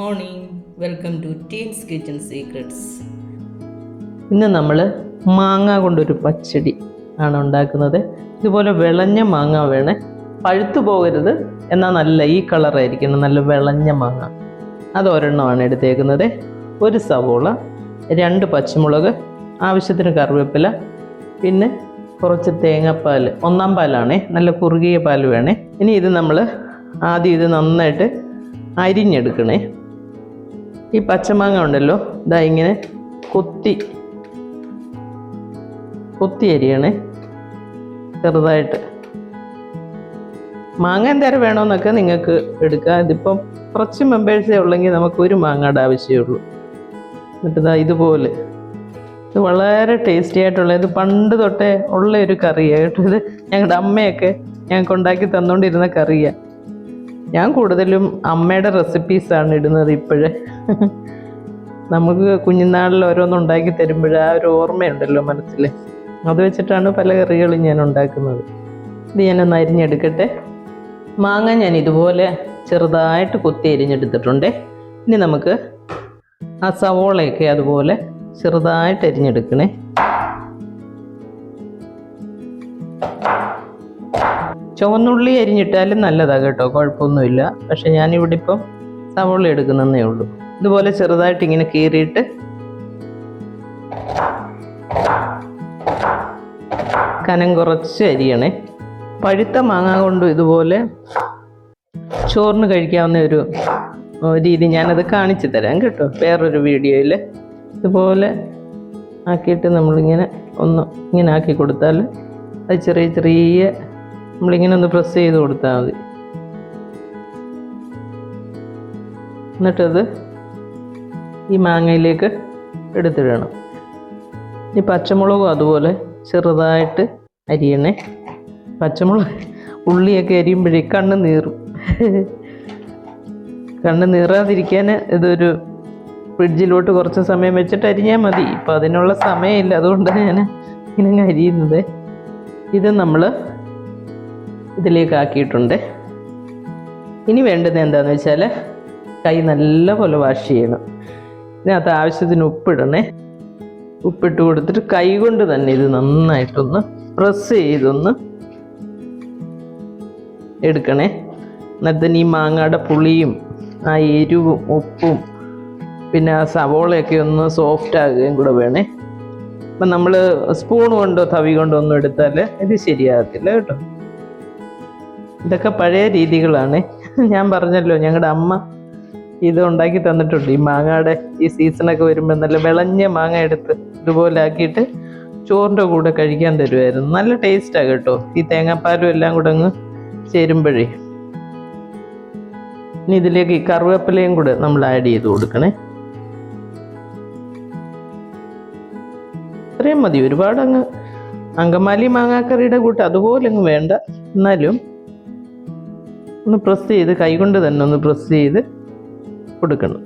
Morning, welcome to teens kitchen secrets. ഇന്ന് നമ്മൾ മാങ്ങ കൊണ്ടൊരു പച്ചടി ആണ് ഉണ്ടാക്കുന്നത്. ഇതുപോലെ വിളഞ്ഞ മാങ്ങ വേണേ, പഴുത്തു പോകരുത്, എന്നാൽ നല്ല ഈ കളറായിരിക്കണം, നല്ല വിളഞ്ഞ മാങ്ങ. അതൊരെണ്ണമാണ് എടുത്തേക്കുന്നത്. ഒരു സവോള, 2 പച്ചമുളക്, ആവശ്യത്തിന് കറിവേപ്പില, പിന്നെ കുറച്ച് തേങ്ങാപ്പാൽ, 1-ാം പാലാണേ, നല്ല കുറുകിയ പാൽ വേണേ. ഇനി ഇത് നമ്മൾ ആദ്യം ഇത് നന്നായിട്ട് അരിഞ്ഞെടുക്കണേ. ഈ പച്ചമാങ്ങ ഉണ്ടല്ലോ, ഇതാ ഇങ്ങനെ കൊത്തി അരിയണേ ചെറുതായിട്ട്. മാങ്ങ എന്തേരം വേണമെന്നൊക്കെ നിങ്ങൾക്ക് എടുക്കാം. ഇതിപ്പം കുറച്ച് മെമ്പേഴ്സേ ഉള്ളെങ്കിൽ നമുക്ക് ഒരു മാങ്ങയുടെ ആവശ്യമേ ഉള്ളൂ. എന്നിട്ട് ഇതുപോലെ, ഇത് വളരെ ടേസ്റ്റി ആയിട്ടുള്ള, ഇത് പണ്ട് തൊട്ടേ ഉള്ള ഒരു കറിയാണ് കേട്ടോ. ഇത് ഞങ്ങളുടെ അമ്മയൊക്കെ ഞങ്ങൾക്ക് ഉണ്ടാക്കി തന്നുകൊണ്ടിരുന്ന കറിയാണ്. ഞാൻ കൂടുതലും അമ്മയുടെ റെസിപ്പീസാണ് ഇടുന്നത് ഇപ്പോഴേ. നമുക്ക് കുഞ്ഞുനാളിൽ ഓരോന്നുണ്ടാക്കി തരുമ്പോൾ ആ ഒരു ഓർമ്മയുണ്ടല്ലോ മനസ്സിൽ, അത് വെച്ചിട്ടാണ് പല കറികളും ഞാൻ ഉണ്ടാക്കുന്നത്. ഇത് ഞാനൊന്ന് അരിഞ്ഞെടുക്കട്ടെ. മാങ്ങ ഞാൻ ഇതുപോലെ ചെറുതായിട്ട് കൊത്തി അരിഞ്ഞെടുത്തിട്ടുണ്ട്. ഇനി നമുക്ക് ആ സവോളയൊക്കെ അതുപോലെ ചെറുതായിട്ട് അരിഞ്ഞെടുക്കണേ. ചുവന്നുള്ളി അരിഞ്ഞിട്ടാലും നല്ലതാണ് കേട്ടോ, കുഴപ്പമൊന്നുമില്ല. പക്ഷെ ഞാനിവിടെ ഇപ്പം സവോള എടുക്കുന്നതേ ഉള്ളൂ. ഇതുപോലെ ചെറുതായിട്ട് ഇങ്ങനെ കീറിയിട്ട് കനം കുറച്ച് അരിയണേ. പഴുത്ത മാങ്ങ കൊണ്ട് ഇതുപോലെ ചോറിന് കഴിക്കാവുന്ന ഒരു രീതി ഞാനത് കാണിച്ചു തരാം കേട്ടോ, വേറൊരു വീഡിയോയിൽ. ഇതുപോലെ ആക്കിയിട്ട് നമ്മളിങ്ങനെ ഇങ്ങനെ ആക്കി കൊടുത്താൽ അത് ചെറിയ നമ്മളിങ്ങനെ ഒന്ന് പ്രസ് ചെയ്ത് കൊടുത്താൽ മതി. എന്നിട്ടത് ഈ മാങ്ങയിലേക്ക് എടുത്തിടണം. ഈ പച്ചമുളകും അതുപോലെ ചെറുതായിട്ട് അരിയണേ. പച്ചമുളക് ഉള്ളിയൊക്കെ അരിയുമ്പോഴേ കണ്ണ് നീറും. കണ്ണ് നീറാതിരിക്കാൻ ഇതൊരു ഫ്രിഡ്ജിലോട്ട് കുറച്ച് സമയം വെച്ചിട്ട് അരിഞ്ഞാൽ മതി. ഇപ്പം അതിനുള്ള സമയമില്ല, അതുകൊണ്ടാണ് ഞാൻ ഇങ്ങനെ അരിയുന്നത്. ഇത് നമ്മൾ ഇതിലേക്ക് ആക്കിയിട്ടുണ്ട്. ഇനി വേണ്ടത് എന്താണെന്ന് വെച്ചാൽ കൈ നല്ലപോലെ വാഷ് ചെയ്യണം. ഇതിനകത്ത് ആവശ്യത്തിന് ഉപ്പിടണേ. ഉപ്പിട്ട് കൊടുത്തിട്ട് കൈ കൊണ്ട് തന്നെ ഇത് നന്നായിട്ടൊന്ന് പ്രസ് ചെയ്തൊന്ന് എടുക്കണേ. എന്നിട്ട് ഈ മാങ്ങയുടെ പുളിയും ആ എരിവും ഉപ്പും പിന്നെ ആ സവോളയൊക്കെ ഒന്ന് സോഫ്റ്റ് ആകുകയും കൂടെ വേണേ. അപ്പം നമ്മൾ സ്പൂൺ കൊണ്ടോ തവി കൊണ്ടോ ഒന്നും എടുത്താൽ ഇത് ശരിയാകത്തില്ല കേട്ടോ. ഇതൊക്കെ പഴയ രീതികളാണ്. ഞാൻ പറഞ്ഞല്ലോ, ഞങ്ങളുടെ അമ്മ ഇത് ഉണ്ടാക്കി തന്നിട്ടുണ്ട്. ഈ മാങ്ങയുടെ ഈ സീസണൊക്കെ വരുമ്പോൾ നല്ല വിളഞ്ഞ മാങ്ങ എടുത്ത് ഇതുപോലെ ആക്കിയിട്ട് ചോറിൻ്റെ കൂടെ കഴിക്കാൻ തരുമായിരുന്നു. നല്ല ടേസ്റ്റാണ് കേട്ടോ, ഈ തേങ്ങാപ്പാലും എല്ലാം കൂടെ അങ്ങ് ചേരുമ്പോഴേ. ഇനി ഇതിലേക്ക് ഈ കറിവേപ്പിലയും കൂടെ നമ്മൾ ആഡ് ചെയ്ത് കൊടുക്കണേ. ഇത്രയും മതി, ഒരുപാട് അങ്ങ് അങ്കമാലി മാങ്ങാക്കറിയുടെ കൂട്ട് അതുപോലെ അങ്ങ് വേണ്ട. എന്നാലും ഒന്ന് പ്രസ് ചെയ്ത് കൈകൊണ്ട് തന്നെ ഒന്ന് പ്രസ് ചെയ്ത് കൊടുക്കണം.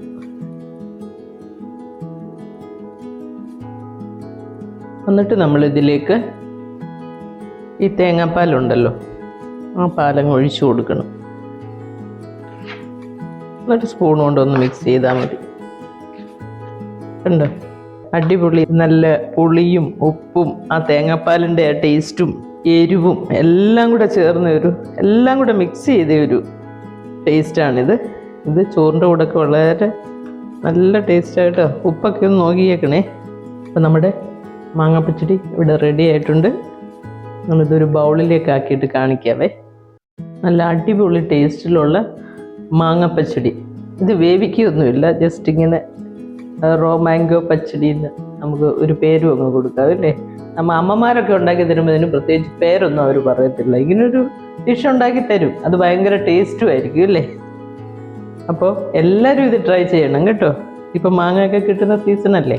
എന്നിട്ട് നമ്മളിതിലേക്ക് ഈ തേങ്ങാപ്പാലുണ്ടല്ലോ, ആ പാലങ്ങ് ഒഴിച്ചു കൊടുക്കണം. എന്നിട്ട് സ്പൂൺ കൊണ്ടൊന്ന് മിക്സ് ചെയ്താൽ മതി. കണ്ടോ, അടിപൊളി. നല്ല പുളിയും ഉപ്പും ആ തേങ്ങാപ്പാലിൻ്റെ ആ ടേസ്റ്റും എരിവും എല്ലാം കൂടെ ചേർന്ന എല്ലാം കൂടെ മിക്സ് ചെയ്ത ഒരു ടേസ്റ്റാണിത്. ഇത് ചോറിൻ്റെ കൂടെയൊക്കെ വളരെ നല്ല ടേസ്റ്റായിട്ടോ. ഉപ്പൊക്കെ ഒന്ന് നോക്കിയേക്കണേ. അപ്പം നമ്മുടെ മാങ്ങാപ്പച്ചടി ഇവിടെ റെഡി ആയിട്ടുണ്ട്. നമ്മളിതൊരു ബൗളിലേക്ക് ആക്കിയിട്ട് കാണിക്കാവേ. നല്ല അടിപൊളി ടേസ്റ്റിലുള്ള മാങ്ങാപ്പച്ചടി. ഇത് വേവിക്കുകയൊന്നുമില്ല, ജസ്റ്റ് ഇങ്ങനെ റോ മാംഗോ പച്ചടി എന്ന് നമുക്ക് ഒരു പേരും അങ്ങ് കൊടുക്കാം അല്ലേ. നമ്മൾ അമ്മമാരൊക്കെ ഉണ്ടാക്കി തരുമ്പോൾ ഇതിന് പ്രത്യേകിച്ച് പേരൊന്നും അവർ പറയത്തില്ല. ഇങ്ങനൊരു ഡിഷ് ഉണ്ടാക്കി തരും, അത് ഭയങ്കര ടേസ്റ്റും ആയിരിക്കും അല്ലേ. അപ്പോൾ എല്ലാവരും ഇത് ട്രൈ ചെയ്യണം കേട്ടോ. ഇപ്പം മാങ്ങയൊക്കെ കിട്ടുന്ന സീസണല്ലേ,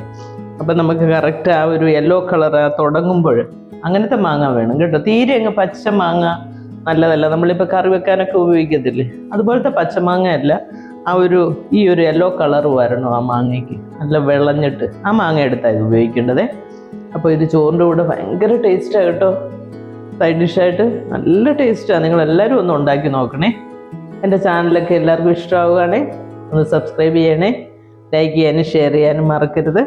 അപ്പം നമുക്ക് കറക്റ്റ് ആ ഒരു യെല്ലോ കളർ തുടങ്ങുമ്പോൾ അങ്ങനത്തെ മാങ്ങ വേണം കേട്ടോ. തീരെ അങ്ങ് പച്ച മാങ്ങ നല്ലതല്ല, നമ്മളിപ്പോൾ കറി വെക്കാനൊക്കെ ഉപയോഗിക്കത്തില്ലേ, അതുപോലത്തെ പച്ചമാങ്ങ അല്ല. ഈ ഒരു യെല്ലോ കളർ വരണം ആ മാങ്ങയ്ക്ക്, നല്ല വിളഞ്ഞിട്ട് ആ മാങ്ങ എടുത്താൽ ഇത് ഉപയോഗിക്കേണ്ടത്. അപ്പോൾ ഇത് ചോറിൻ്റെ കൂടെ ഭയങ്കര ടേസ്റ്റാണ് കേട്ടോ. സൈഡ് ഡിഷായിട്ട് നല്ല ടേസ്റ്റാണ്. നിങ്ങളെല്ലാവരും ഒന്ന് ഉണ്ടാക്കി നോക്കണേ. എൻ്റെ ചാനലൊക്കെ എല്ലാവർക്കും ഇഷ്ടമാവുകയാണെങ്കിൽ ഒന്ന് സബ്സ്ക്രൈബ് ചെയ്യണേ, ലൈക്ക് ചെയ്യാനും ഷെയർ ചെയ്യാനും മറക്കരുത്.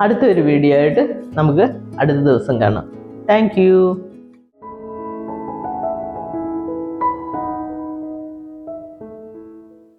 അടുത്തൊരു വീഡിയോ ആയിട്ട് നമുക്ക് അടുത്ത ദിവസം കാണാം. താങ്ക്